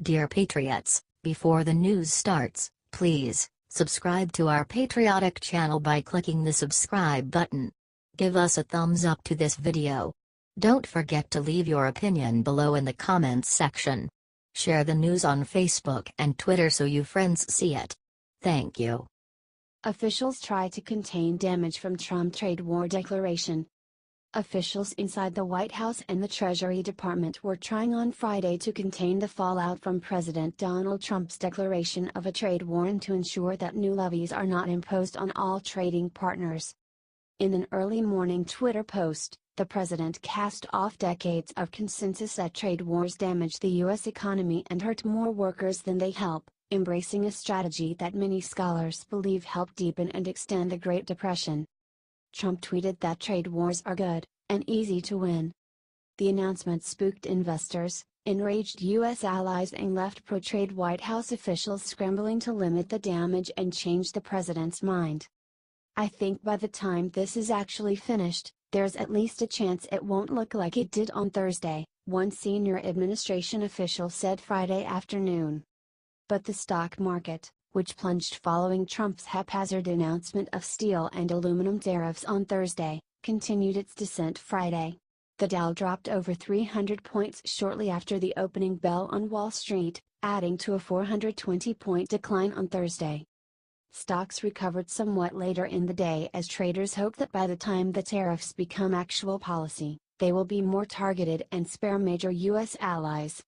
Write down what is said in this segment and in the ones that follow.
Dear Patriots, before the news starts, please subscribe to our patriotic channel by clicking the subscribe button. Give us a thumbs up to this video. Don't forget to leave your opinion below in the comments section. Share the news on Facebook and Twitter so your friends see it. Thank you. Officials try to contain damage from Trump trade war declaration. Officials inside the White House and the Treasury Department were trying on Friday to contain the fallout from President Donald Trump's declaration of a trade war and to ensure that new levies are not imposed on all trading partners. In an early morning Twitter post, the president cast off decades of consensus that trade wars damage the U.S. economy and hurt more workers than they help, embracing a strategy that many scholars believe helped deepen and extend the Great Depression. Trump tweeted that trade wars are good, and easy to win. The announcement spooked investors, enraged U.S. allies and left pro-trade White House officials scrambling to limit the damage and change the president's mind. "I think by the time this is actually finished, there's at least a chance it won't look like it did on Thursday," one senior administration official said Friday afternoon. But the stock market, which plunged following Trump's haphazard announcement of steel and aluminum tariffs on Thursday, continued its descent Friday. The Dow dropped over 300 points shortly after the opening bell on Wall Street, adding to a 420-point decline on Thursday. Stocks recovered somewhat later in the day as traders hope that by the time the tariffs become actual policy, they will be more targeted and spare major U.S. allies.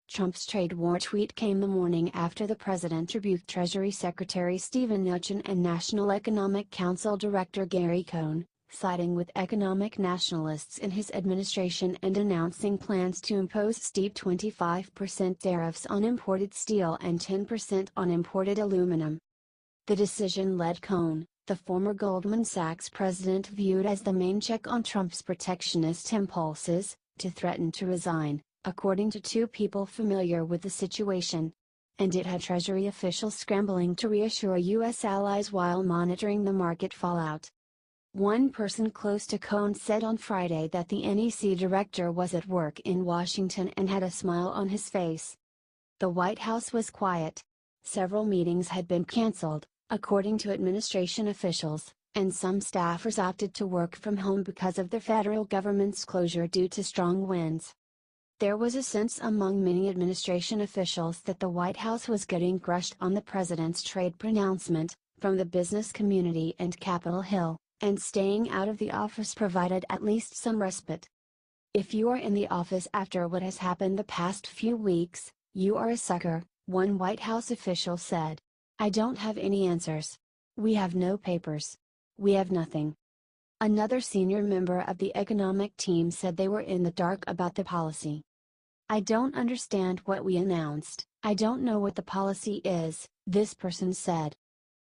Trump's trade war tweet came the morning after the president rebuked Treasury Secretary Steven Mnuchin and National Economic Council Director Gary Cohn, siding with economic nationalists in his administration and announcing plans to impose steep 25% tariffs on imported steel and 10% on imported aluminum. The decision led Cohn, the former Goldman Sachs president viewed as the main check on Trump's protectionist impulses, to threaten to resign, according to two people familiar with the situation. And it had Treasury officials scrambling to reassure U.S. allies while monitoring the market fallout. One person close to Cohn said on Friday that the NEC director was at work in Washington and had a smile on his face. The White House was quiet. Several meetings had been canceled, according to administration officials, and some staffers opted to work from home because of the federal government's closure due to strong winds. There was a sense among many administration officials that the White House was getting crushed on the president's trade pronouncement, from the business community and Capitol Hill, and staying out of the office provided at least some respite. "If you are in the office after what has happened the past few weeks, you are a sucker," one White House official said. "I don't have any answers. We have no papers. We have nothing." Another senior member of the economic team said they were in the dark about the policy. "I don't understand what we announced, I don't know what the policy is," this person said.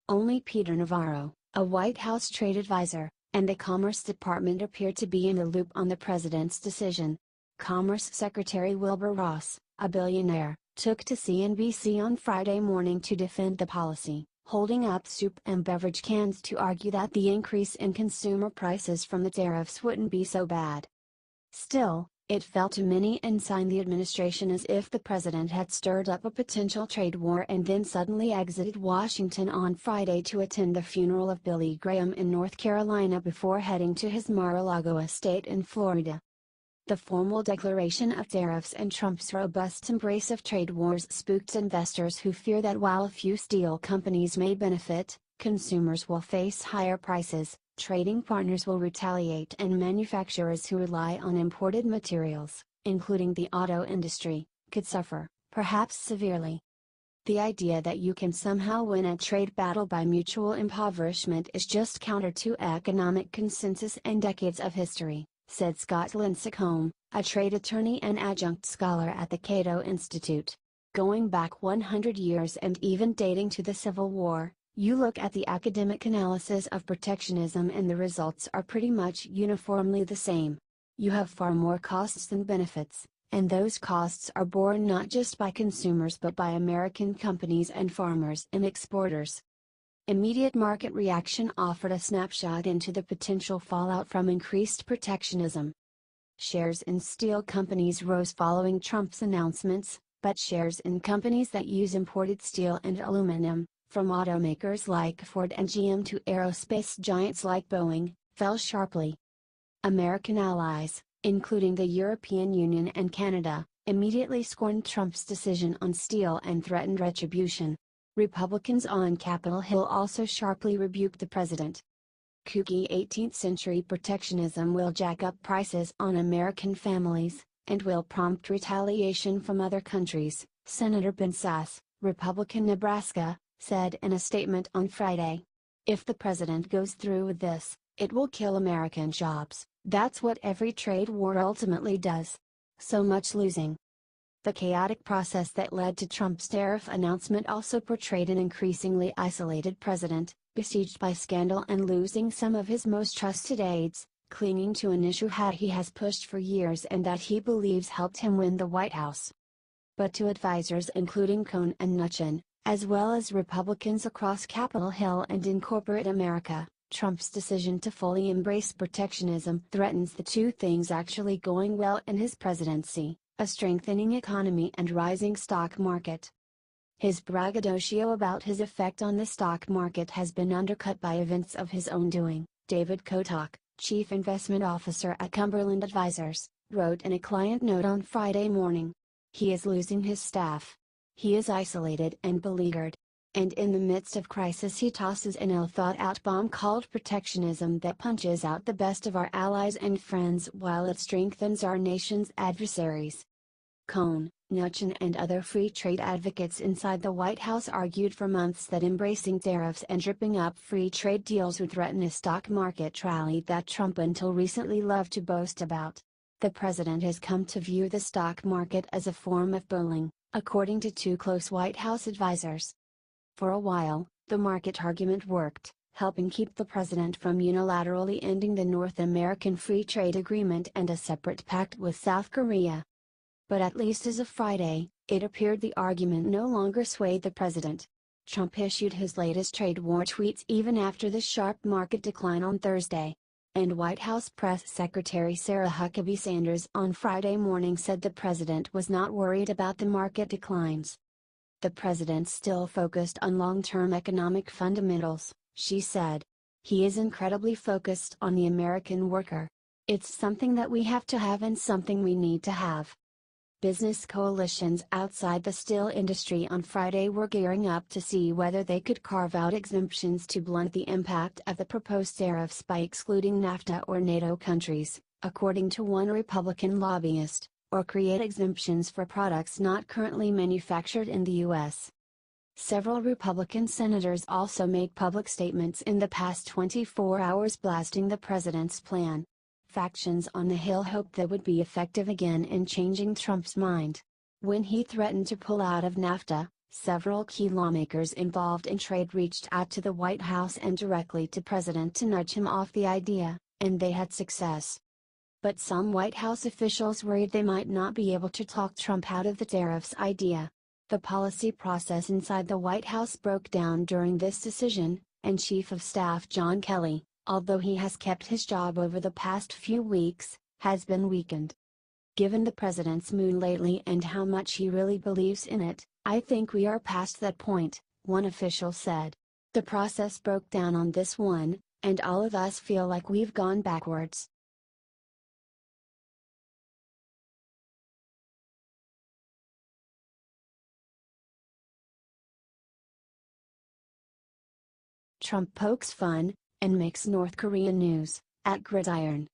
Only Peter Navarro, a White House trade advisor, and the Commerce Department appear to be in the loop on the president's decision. Commerce Secretary Wilbur Ross, a billionaire, took to CNBC on Friday morning to defend the policy, holding up soup and beverage cans to argue that the increase in consumer prices from the tariffs wouldn't be so bad. Still, it felt to many inside the administration as if the president had stirred up a potential trade war and then suddenly exited Washington on Friday to attend the funeral of Billy Graham in North Carolina before heading to his Mar-a-Lago estate in Florida. The formal declaration of tariffs and Trump's robust embrace of trade wars spooked investors who fear that while a few steel companies may benefit, consumers will face higher prices, trading partners will retaliate, and manufacturers who rely on imported materials, including the auto industry, could suffer, perhaps severely. The idea that you can somehow win a trade battle by mutual impoverishment is just counter to economic consensus and decades of history, said Scott Lincecum, a trade attorney and adjunct scholar at the Cato Institute. Going back 100 years and even dating to the Civil War, you look at the academic analysis of protectionism and the results are pretty much uniformly the same. You have far more costs than benefits, and those costs are borne not just by consumers but by American companies and farmers and exporters. Immediate market reaction offered a snapshot into the potential fallout from increased protectionism. Shares in steel companies rose following Trump's announcements, but shares in companies that use imported steel and aluminum, from automakers like Ford and GM to aerospace giants like Boeing, fell sharply. American allies, including the European Union and Canada, immediately scorned Trump's decision on steel and threatened retribution. Republicans on Capitol Hill also sharply rebuked the president. Kooky 18th-century protectionism will jack up prices on American families, and will prompt retaliation from other countries, Senator Ben Sasse, Republican Nebraska, said in a statement on Friday. If the president goes through with this, it will kill American jobs. That's what every trade war ultimately does. So much losing. The chaotic process that led to Trump's tariff announcement also portrayed an increasingly isolated president, besieged by scandal and losing some of his most trusted aides, clinging to an issue he has pushed for years and that he believes helped him win the White House. But to advisors including Cohn and Mnuchin, as well as Republicans across Capitol Hill and in corporate America, Trump's decision to fully embrace protectionism threatens the two things actually going well in his presidency: a strengthening economy and rising stock market. His braggadocio about his effect on the stock market has been undercut by events of his own doing, David Kotok, chief investment officer at Cumberland Advisors, wrote in a client note on Friday morning. He is losing his staff. He is isolated and beleaguered. And in the midst of crisis he tosses an ill-thought-out bomb called protectionism that punches out the best of our allies and friends while it strengthens our nation's adversaries. Cohn, Mnuchin and other free trade advocates inside the White House argued for months that embracing tariffs and ripping up free trade deals would threaten a stock market rally that Trump until recently loved to boast about. The president has come to view the stock market as a form of bullying, according to two close White House advisors. For a while, the market argument worked, helping keep the president from unilaterally ending the North American Free Trade Agreement and a separate pact with South Korea. But at least as of Friday, it appeared the argument no longer swayed the president. Trump issued his latest trade war tweets even after the sharp market decline on Thursday. And White House Press Secretary Sarah Huckabee Sanders on Friday morning said the president was not worried about the market declines. The president's still focused on long-term economic fundamentals, she said. He is incredibly focused on the American worker. It's something that we have to have and something we need to have. Business coalitions outside the steel industry on Friday were gearing up to see whether they could carve out exemptions to blunt the impact of the proposed tariffs by excluding NAFTA or NATO countries, according to one Republican lobbyist, or create exemptions for products not currently manufactured in the U.S. Several Republican senators also made public statements in the past 24 hours blasting the president's plan. Factions on the Hill hoped they would be effective again in changing Trump's mind. When he threatened to pull out of NAFTA, several key lawmakers involved in trade reached out to the White House and directly to President to nudge him off the idea, and they had success. But some White House officials worried they might not be able to talk Trump out of the tariffs idea. The policy process inside the White House broke down during this decision, and Chief of Staff John Kelly, although he has kept his job over the past few weeks, has been weakened. Given the president's mood lately and how much he really believes in it, I think we are past that point, one official said. The process broke down on this one, and all of us feel like we've gone backwards. Trump pokes fun, and makes North Korea news, at Gridiron.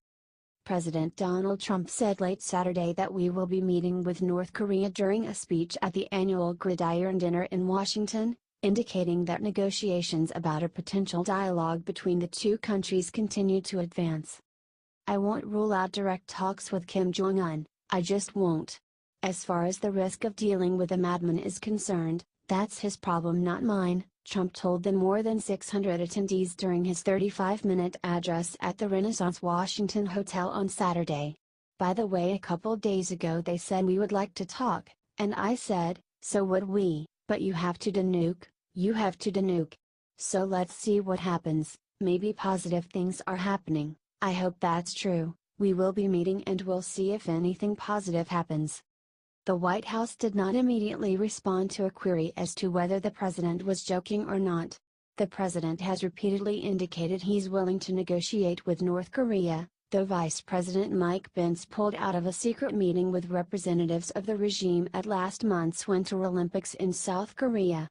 President Donald Trump said late Saturday that we will be meeting with North Korea during a speech at the annual Gridiron dinner in Washington, indicating that negotiations about a potential dialogue between the two countries continue to advance. I won't rule out direct talks with Kim Jong-un, I just won't. As far as the risk of dealing with a madman is concerned, that's his problem not mine, Trump told the more than 600 attendees during his 35-minute address at the Renaissance Washington Hotel on Saturday. By the way, a couple days ago they said we would like to talk, and I said, so would we, but you have to denuke, you have to denuke. So let's see what happens, maybe positive things are happening, I hope that's true, we will be meeting and we'll see if anything positive happens. The White House did not immediately respond to a query as to whether the president was joking or not. The president has repeatedly indicated he's willing to negotiate with North Korea, though Vice President Mike Pence pulled out of a secret meeting with representatives of the regime at last month's Winter Olympics in South Korea.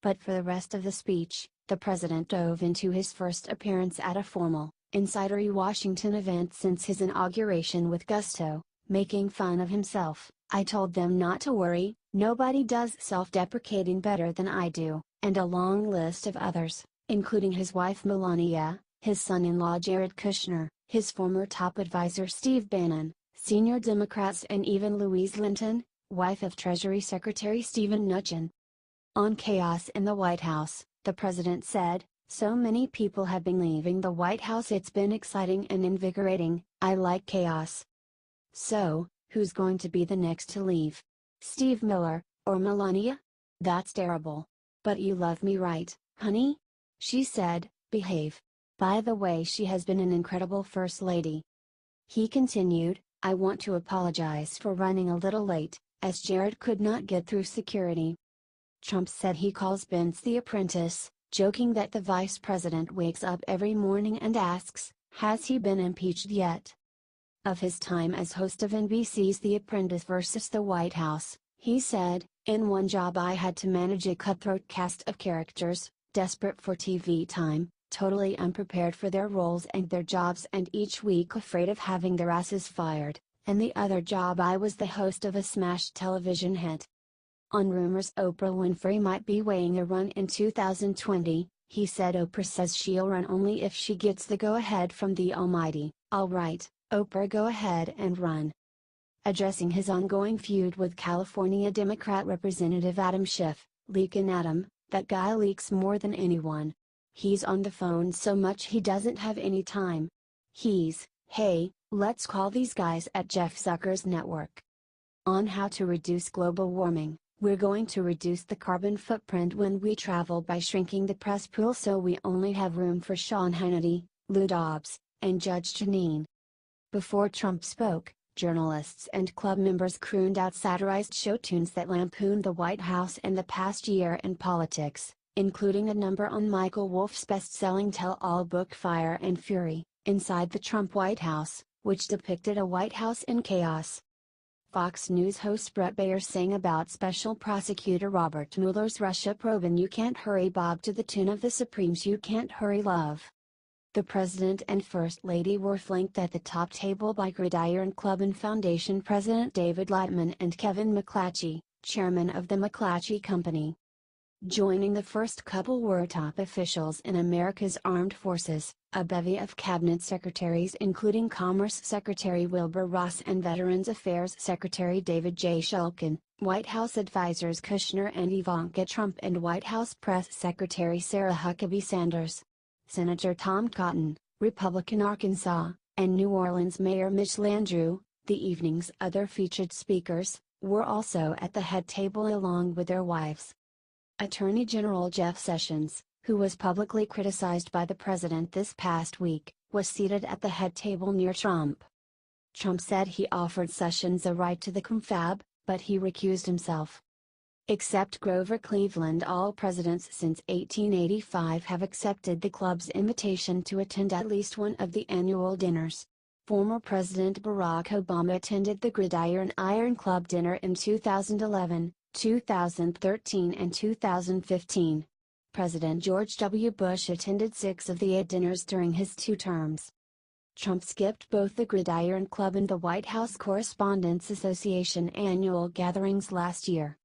But for the rest of the speech, the president dove into his first appearance at a formal, insidery Washington event since his inauguration with gusto, making fun of himself. "I told them not to worry, nobody does self-deprecating better than I do," and a long list of others, including his wife Melania, his son-in-law Jared Kushner, his former top advisor Steve Bannon, senior Democrats and even Louise Linton, wife of Treasury Secretary Steven Mnuchin. On chaos in the White House, the president said, "So many people have been leaving the White House, it's been exciting and invigorating, I like chaos." So, who's going to be the next to leave? Steve Miller, or Melania? That's terrible. But you love me, right, honey? She said, "Behave." By the way, she has been an incredible first lady. He continued, "I want to apologize for running a little late, as Jared could not get through security." Trump said he calls Pence the apprentice, joking that the vice president wakes up every morning and asks, has he been impeached yet? Of his time as host of NBC's The Apprentice versus the White House, he said, "In one job I had to manage a cutthroat cast of characters, desperate for TV time, totally unprepared for their roles and their jobs and each week afraid of having their asses fired, and the other job I was the host of a smash television hit." On rumors Oprah Winfrey might be weighing a run in 2020, he said Oprah says she'll run only if she gets the go-ahead from the Almighty. "All right, Oprah, go ahead and run." Addressing his ongoing feud with California Democrat Representative Adam Schiff, "Leakin' Adam, that guy leaks more than anyone. He's on the phone so much he doesn't have any time. Hey, let's call these guys at Jeff Zucker's network." On how to reduce global warming, "We're going to reduce the carbon footprint when we travel by shrinking the press pool so we only have room for Sean Hannity, Lou Dobbs, and Judge Jeanine." Before Trump spoke, journalists and club members crooned out satirized show tunes that lampooned the White House and the past year in politics, including a number on Michael Wolff's best-selling tell-all book Fire and Fury, Inside the Trump White House, which depicted a White House in chaos. Fox News host Bret Baier sang about Special Prosecutor Robert Mueller's Russia probe in You Can't Hurry Bob to the tune of the Supremes' You Can't Hurry Love. The President and First Lady were flanked at the top table by Gridiron Club and Foundation President David Lightman and Kevin McClatchy, chairman of the McClatchy Company. Joining the first couple were top officials in America's armed forces, a bevy of cabinet secretaries including Commerce Secretary Wilbur Ross and Veterans Affairs Secretary David J. Shulkin, White House advisors Kushner and Ivanka Trump and White House Press Secretary Sarah Huckabee Sanders. Senator Tom Cotton, Republican Arkansas, and New Orleans Mayor Mitch Landrieu, the evening's other featured speakers, were also at the head table along with their wives. Attorney General Jeff Sessions, who was publicly criticized by the president this past week, was seated at the head table near Trump. Trump said he offered Sessions a ride to the confab, but he recused himself. Except Grover Cleveland, all presidents since 1885 have accepted the club's invitation to attend at least one of the annual dinners. Former President Barack Obama attended the Gridiron Iron Club dinner in 2011, 2013 and 2015. President George W. Bush attended 6 of the 8 dinners during his 2 terms. Trump skipped both the Gridiron Club and the White House Correspondents Association annual gatherings last year.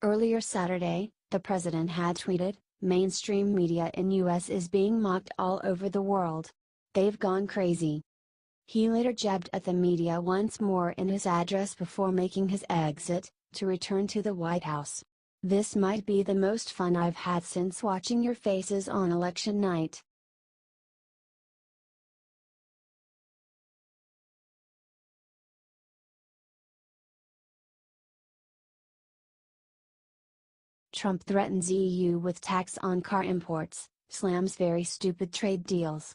Earlier Saturday, the president had tweeted, "Mainstream media in US is being mocked all over the world. They've gone crazy." He later jabbed at the media once more in his address before making his exit, to return to the White House. "This might be the most fun I've had since watching your faces on election night." Trump threatens EU with tax on car imports, slams very stupid trade deals.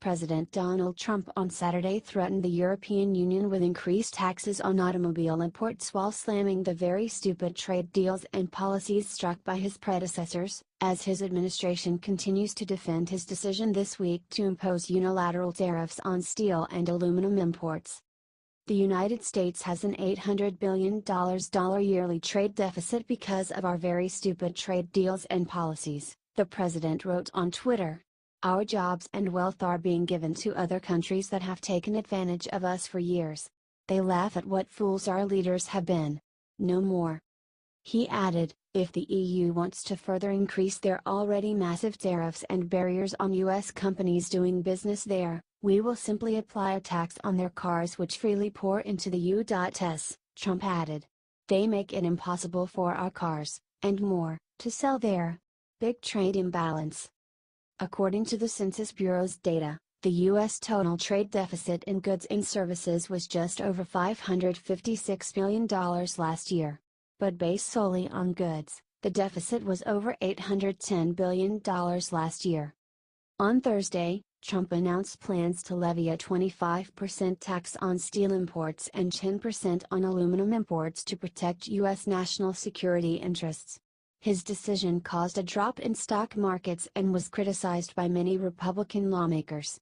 President Donald Trump on Saturday threatened the European Union with increased taxes on automobile imports while slamming the very stupid trade deals and policies struck by his predecessors, as his administration continues to defend his decision this week to impose unilateral tariffs on steel and aluminum imports. The United States has an $800 billion yearly trade deficit because of our very stupid trade deals and policies, the president wrote on Twitter. Our jobs and wealth are being given to other countries that have taken advantage of us for years. They laugh at what fools our leaders have been. No more. He added, if the EU wants to further increase their already massive tariffs and barriers on US companies doing business there, we will simply apply a tax on their cars which freely pour into the U.S., Trump added. They make it impossible for our cars, and more, to sell there. Big trade imbalance. According to the Census Bureau's data, the U.S. total trade deficit in goods and services was just over $556 billion last year. But based solely on goods, the deficit was over $810 billion last year. On Thursday, Trump announced plans to levy a 25% tax on steel imports and 10% on aluminum imports to protect U.S. national security interests. His decision caused a drop in stock markets and was criticized by many Republican lawmakers.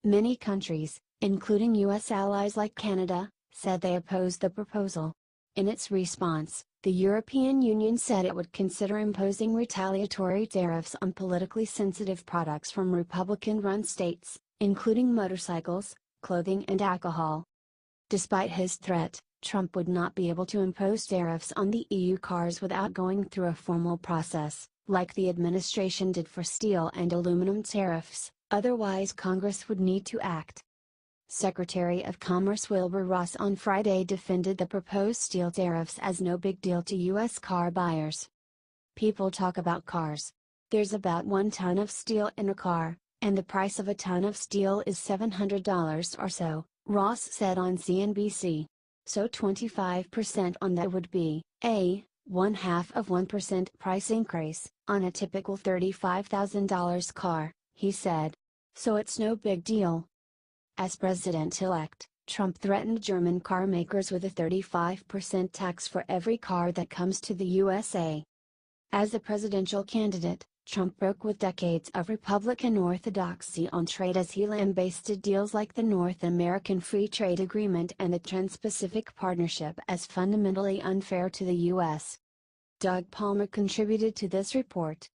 Many countries, including U.S. allies like Canada, said they opposed the proposal. In its response, the European Union said it would consider imposing retaliatory tariffs on politically sensitive products from Republican-run states, including motorcycles, clothing and alcohol. Despite his threat, Trump would not be able to impose tariffs on the EU cars without going through a formal process, like the administration did for steel and aluminum tariffs, otherwise Congress would need to act. Secretary of Commerce Wilbur Ross on Friday defended the proposed steel tariffs as no big deal to U.S. car buyers. People talk about cars. There's about 1 ton of steel in a car, and the price of a ton of steel is $700 or so, Ross said on CNBC. So 25% on that would be, a 0.5% price increase, on a typical $35,000 car, he said. So it's no big deal. As president-elect, Trump threatened German car makers with a 35% tax for every car that comes to the USA. As a presidential candidate, Trump broke with decades of Republican orthodoxy on trade as he lambasted deals like the North American Free Trade Agreement and the Trans-Pacific Partnership as fundamentally unfair to the U.S. Doug Palmer contributed to this report.